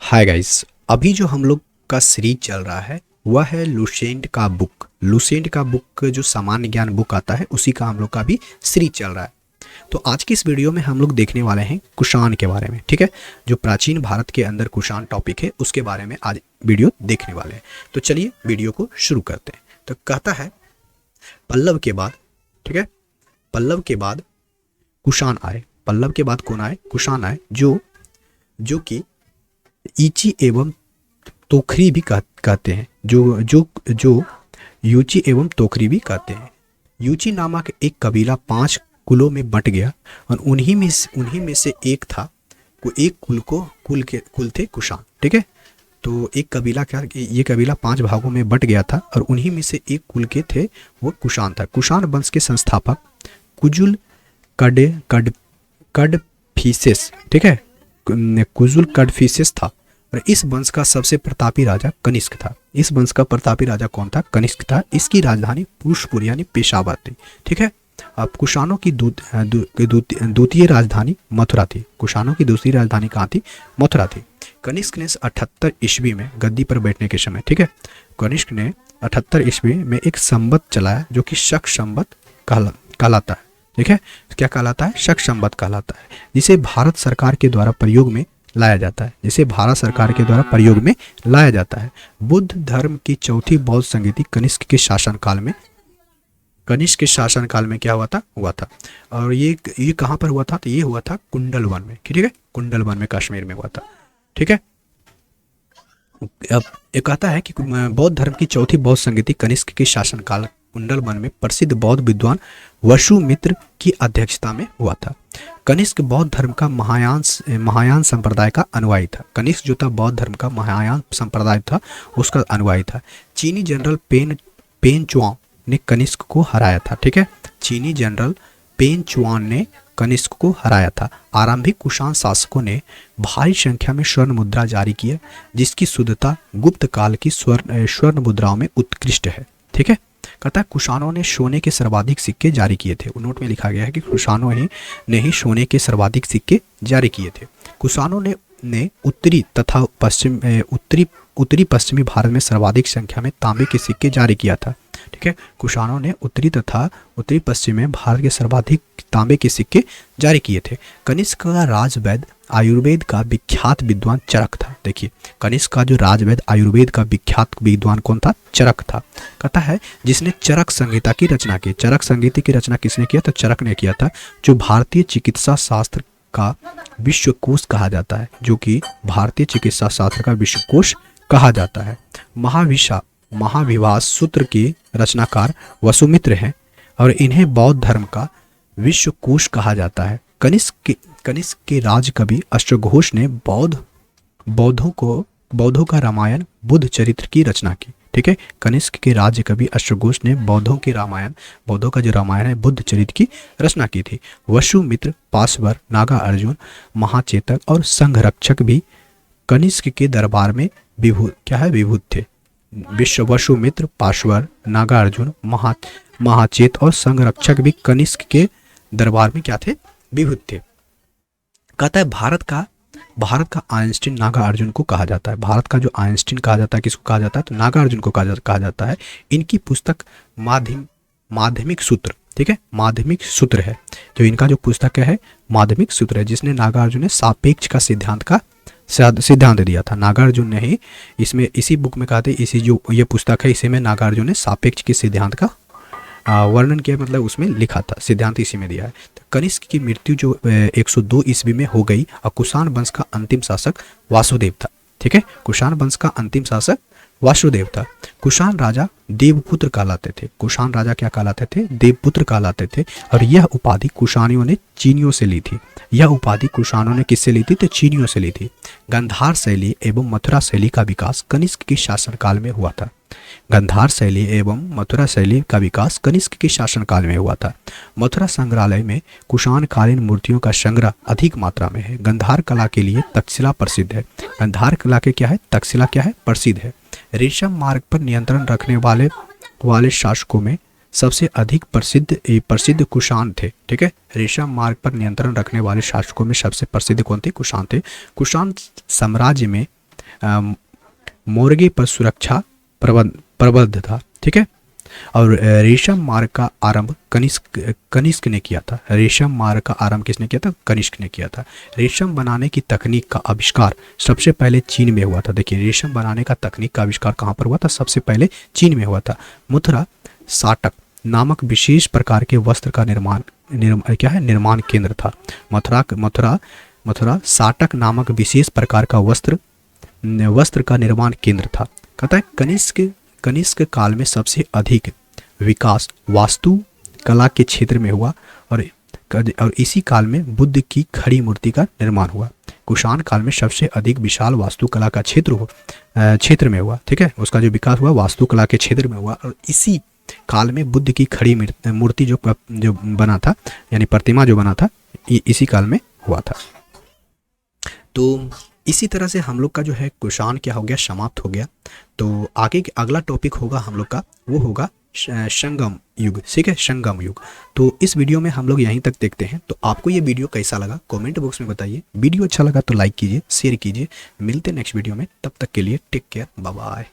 Hi guys, अभी जो हम लोग का सीरीज चल रहा है वह है लुसेंट का बुक। लुसेंट का बुक जो सामान्य ज्ञान बुक आता है उसी का हम लोग का भी सीरीज चल रहा है। तो आज की इस वीडियो में हम लोग देखने वाले हैं कुषाण के बारे में। ठीक है, जो प्राचीन भारत के अंदर कुषाण टॉपिक है उसके बारे में आज वीडियो देखने वाले हैं। तो चलिए वीडियो को शुरू करते हैं। तो कहता है पल्लव के बाद, ठीक है, पल्लव के बाद कुषाण आए। पल्लव के बाद कौन आए? कुषाण आए, जो कि ईची एवं तोखरी भी कहते हैं। जो यूची एवं तोखरी भी कहते हैं। यूची नामक एक कबीला 5 कुलों में बंट गया और उन्हीं में से एक था। एक कुल थे कुषाण। ठीक है, तो एक कबीला ये कबीला 5 भागों में बंट गया था और उन्हीं में से एक कुल के थे, वो कुषाण था। कुषाण वंश के संस्थापक कुजुल कडफिसेस, ठीक है, कुजुल कडफिसेस था और इस वंश का सबसे प्रतापी राजा कनिष्क था। इस वंश का प्रतापी राजा कौन था? कनिष्क था। इसकी राजधानी पुरुषपुर यानी पेशावर थी। ठीक है, अब कुषाणों की द्वितीय राजधानी मथुरा थी। कुषाणों की दूसरी राजधानी कहाँ थी? मथुरा थी। कनिष्क ने 78 ईस्वी में गद्दी पर बैठने के समय, ठीक है, कनिष्क ने 78 ईस्वी में एक संवत चलाया जो कि शक संवत कहलाता है। ठीक है, क्या कहलाता है? शक संवत कहलाता है, जिसे भारत सरकार के द्वारा प्रयोग में लाया जाता है। बुद्ध धर्म की चौथी बौद्ध संगति कनिष्क के शासनकाल में क्या हुआ था? और ये कहाँ पर हुआ था? तो ये हुआ था कुंडल वन में। ठीक है, कुंडल वन में कश्मीर में हुआ था। ठीक है, अब ये कहता है कि बौद्ध धर्म की चौथी बौद्ध संगति कनिष्क के शासनकाल कुंडल वन में प्रसिद्ध बौद्ध विद्वान वसुमित्र की अध्यक्षता में हुआ था। कनिष्क बौद्ध धर्म का महायान संप्रदाय का अनुयायी था। कनिष्क जो था बौद्ध धर्म का महायान संप्रदाय था, उसका अनुयायी था। चीनी जनरल पेन चुआन ने कनिष्क को हराया था। ठीक है, चीनी जनरल पेन चुआन ने कनिष्क को हराया था। आरंभिक कुषाण शासकों ने भारी संख्या में स्वर्ण मुद्रा जारी की है, जिसकी शुद्धता गुप्त काल की स्वर्ण मुद्राओं में उत्कृष्ट है। ठीक है, कहता है कुषाणों ने सोने के सर्वाधिक सिक्के जारी किए थे। नोट में लिखा गया है कि कुषाणों ने ही सोने के सर्वाधिक सिक्के जारी किए थे। कुषाणों ने उत्तरी पश्चिमी भारत में सर्वाधिक संख्या में तांबे के सिक्के जारी किया था। ठीक है, कुषाणों ने उत्तरी पश्चिम में भारत के सर्वाधिक तांबे के सिक्के जारी किए थे। कनिष्क का राजवैद्य आयुर्वेद का विख्यात विद्वान चरक था। देखिए, कनिष्क का जो राजवैद्य आयुर्वेद का विख्यात विद्वान कौन था? चरक था। कहता है जिसने चरक संहिता की रचना की। चरक संहिता की रचना किसने किया? तो चरक ने किया था, जो भारतीय चिकित्सा शास्त्र का विश्वकोश कहा जाता है। जो कि भारतीय चिकित्सा शास्त्र का विश्वकोश कहा जाता है। महाविवास सूत्र के रचनाकार वसुमित्र हैं और इन्हें बौद्ध धर्म का विश्वकोश कहा जाता है। कनिष्क के राजकवि अश्वघोष ने बौद्धों का रामायण बुद्ध चरित्र की रचना की। ठीक है, कनिष्क के राज्यकवि अश्वघोष ने बौद्धों का जो रामायण है बुद्ध चरित्र की रचना की थी। वसुमित्र, पासवर, नागा अर्जुन, महाचेतक और संघरक्षक भी कनिष्क के दरबार में विभूत थे। वसुमित्र, पासवर, नागा अर्जुन, महाचेत और संघरक्षक भी कनिष्क के दरबार में क्या थे? विभूत थे। कहता है भारत का आइंस्टीन नागा अर्जुन को कहा जाता है। भारत का जो आइंस्टीन कहा जाता है, किसको कहा जाता है? तो नागा अर्जुन को कहा जाता है। इनकी पुस्तक माध्यमिक सूत्र, ठीक है, माध्यमिक सूत्र है। जो इनका जो पुस्तक है माध्यमिक सूत्र है, जिसने नागा अर्जुन ने सापेक्ष का सिद्धांत दिया था। नागार्जुन ने ही इसी बुक में कहा था, इसी जो ये पुस्तक है इसी में नागार्जुन ने सापेक्ष के सिद्धांत का वर्णन किया, मतलब उसमें लिखा था, सिद्धांत इसी में दिया है। तो कनिष्क की मृत्यु जो 102 ईस्वी में हो गई और कुषाण वंश का अंतिम शासक वासुदेव था। ठीक है, कुषाण वंश का अंतिम शासक वासुदेव था। कुषाण राजा देवपुत्र कहलाते थे। कुषाण राजा क्या कहलाते थे? देवपुत्र कहलाते थे। और यह उपाधि कुषाणियों ने चीनियों से ली थी। यह उपाधि कुषाणों ने किससे ली थी? तो चीनियों से ली थी। गंधार शैली एवं मथुरा शैली का विकास कनिष्क के शासनकाल में हुआ था। गंधार शैली एवं मथुरा शैली का विकास कनिष्क के शासनकाल में हुआ था। मथुरा संग्रहालय में कुषाण कालीन मूर्तियों का संग्रह अधिक मात्रा में है। गंधार कला के लिए तक्षशिला प्रसिद्ध है। गंधार कला के क्या है? तक्षशिला क्या है? प्रसिद्ध है। रेशम मार्ग पर नियंत्रण रखने वाले शासकों में सबसे अधिक प्रसिद्ध कुषाण थे। ठीक है, रेशम मार्ग पर नियंत्रण रखने वाले शासकों में सबसे प्रसिद्ध कौन थे? कुषाण थे। कुषाण साम्राज्य में मोर्गे पर सुरक्षा प्रबंध था, ठीक है। और रेशम मार्ग का आरंभ कनिष्क ने किया था। रेशम मार्ग का आरंभ किसने किया था? कनिष्क ने किया था। रेशम बनाने की तकनीक का आविष्कार सबसे पहले चीन में हुआ था। देखिए, रेशम बनाने का तकनीक का आविष्कार कहाँ पर हुआ था? सबसे पहले चीन में हुआ था। मथुरा साटक नामक विशेष प्रकार के वस्त्र का निर्माण केंद्र था। मथुरा साटक नामक विशेष प्रकार का वस्त्र का निर्माण केंद्र था। कहता है कनिष्क काल में सबसे अधिक विकास वास्तु कला के क्षेत्र में हुआ और इसी काल में बुद्ध की खड़ी मूर्ति का निर्माण हुआ। कुषाण काल में सबसे अधिक विशाल वास्तुकला का क्षेत्र में हुआ, ठीक है। उसका जो विकास हुआ वास्तुकला के क्षेत्र में हुआ और इसी काल में बुद्ध की खड़ी मूर्ति जो बना था, यानी प्रतिमा जो बना था, इसी काल में हुआ था। तो इसी तरह से हम लोग का जो है कुषाण क्या हो गया? समाप्त हो गया। तो आगे अगला टॉपिक होगा हम लोग का, वो होगा संगम युग, ठीक है, संगम युग। तो इस वीडियो में हम लोग यहीं तक देखते हैं। तो आपको ये वीडियो कैसा लगा कमेंट बॉक्स में बताइए। वीडियो अच्छा लगा तो लाइक कीजिए, शेयर कीजिए। मिलते हैं नेक्स्ट वीडियो में, तब तक के लिए टेक केयर, बाय बाय।